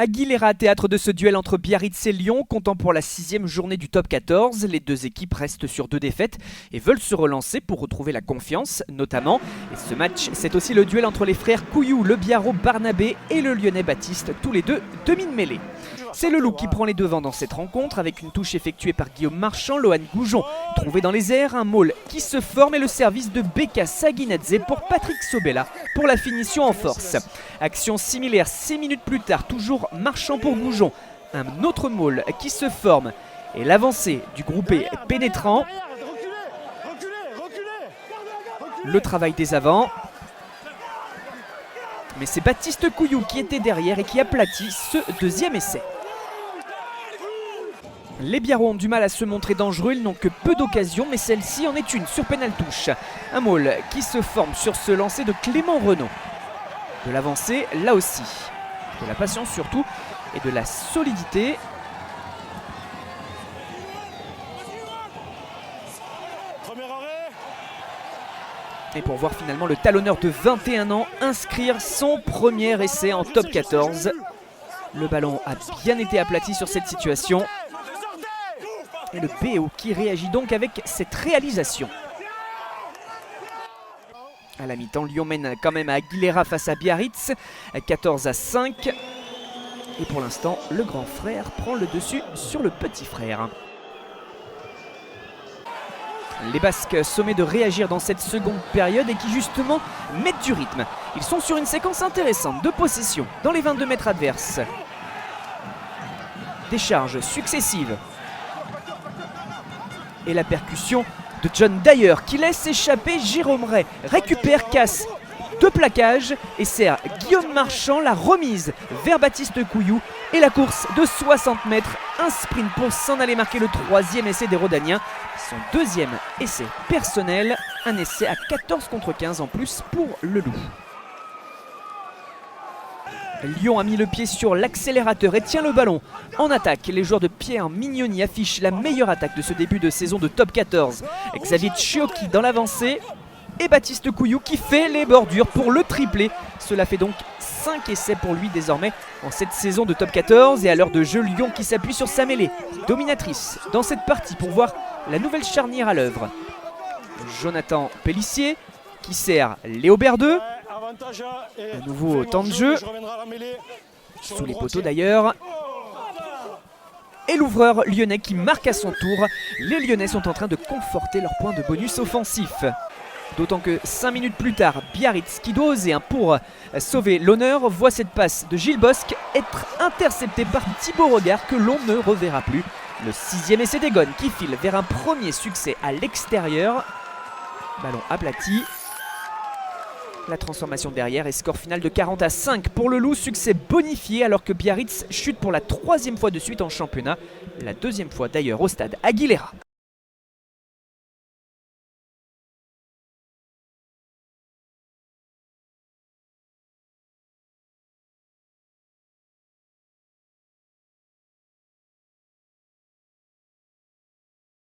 Aguilera, théâtre de ce duel entre Biarritz et Lyon, comptant pour la 6e journée du top 14. Les deux équipes restent sur 2 défaites et veulent se relancer pour retrouver la confiance, notamment. Et ce match, c'est aussi le duel entre les frères Couillou, le Biarro Barnabé et le Lyonnais Baptiste, tous les deux demi-mêlés. C'est le Loup qui prend les devants dans cette rencontre avec une touche effectuée par Guillaume Marchand, Lohan Goujon trouvé dans les airs, un maul qui se forme et le service de Beka Saguinadze pour Patrick Sobella pour la finition en force. Action similaire 6 minutes plus tard, toujours Marchand pour Goujon, un autre maul qui se forme et l'avancée du groupé pénétrant. Le travail des avants. Mais c'est Baptiste Couillou qui était derrière et qui aplatit ce deuxième essai. Les Biarros ont du mal à se montrer dangereux, ils n'ont que peu d'occasions, mais celle-ci en est une sur pénal-touche. Un maul qui se forme sur ce lancer de Clément Renaud. De l'avancée, là aussi. De la patience surtout et de la solidité. Et pour voir finalement le talonneur de 21 ans inscrire son premier essai en top 14. Le ballon a bien été aplati sur cette situation. Et le BO qui réagit donc avec cette réalisation. À la mi-temps, Lyon mène quand même à Aguilera face à Biarritz, 14-5. Et pour l'instant, le grand frère prend le dessus sur le petit frère. Les Basques sommés de réagir dans cette seconde période et qui justement mettent du rythme. Ils sont sur une séquence intéressante de possession dans les 22 mètres adverses. Des charges successives. Et la percussion de John Dyer qui laisse échapper Jérôme Ray. Récupère, casse de plaquage et sert Guillaume Marchand la remise vers Baptiste Couillou. Et la course de 60 mètres, un sprint pour s'en aller marquer le 3e essai des Rodaniens. Son 2e essai personnel, un essai à 14 contre 15 en plus pour le Loup. Lyon a mis le pied sur l'accélérateur et tient le ballon en attaque. Les joueurs de Pierre Mignoni affichent la meilleure attaque de ce début de saison de top 14. Xavier Tchioki dans l'avancée et Baptiste Couillou qui fait les bordures pour le triplé. Cela fait donc 5 essais pour lui désormais en cette saison de top 14. Et à l'heure de jeu, Lyon qui s'appuie sur sa mêlée dominatrice dans cette partie pour voir la nouvelle charnière à l'œuvre. Jonathan Pellissier qui sert Léo Berdeux. Un nouveau temps de jeu, sous les poteaux d'ailleurs. Et l'ouvreur lyonnais qui marque à son tour. Les Lyonnais sont en train de conforter leur point de bonus offensif. D'autant que 5 minutes plus tard, Biarritz, qui doit oser pour sauver l'honneur, voit cette passe de Gilles Bosque être interceptée par Thibaut Regard que l'on ne reverra plus. Le 6e essai d'Egon qui file vers un premier succès à l'extérieur. Ballon aplati. La transformation derrière et score final de 40-5 pour le Loup, succès bonifié alors que Biarritz chute pour la 3e fois de suite en championnat, la 2e fois d'ailleurs au stade Aguilera.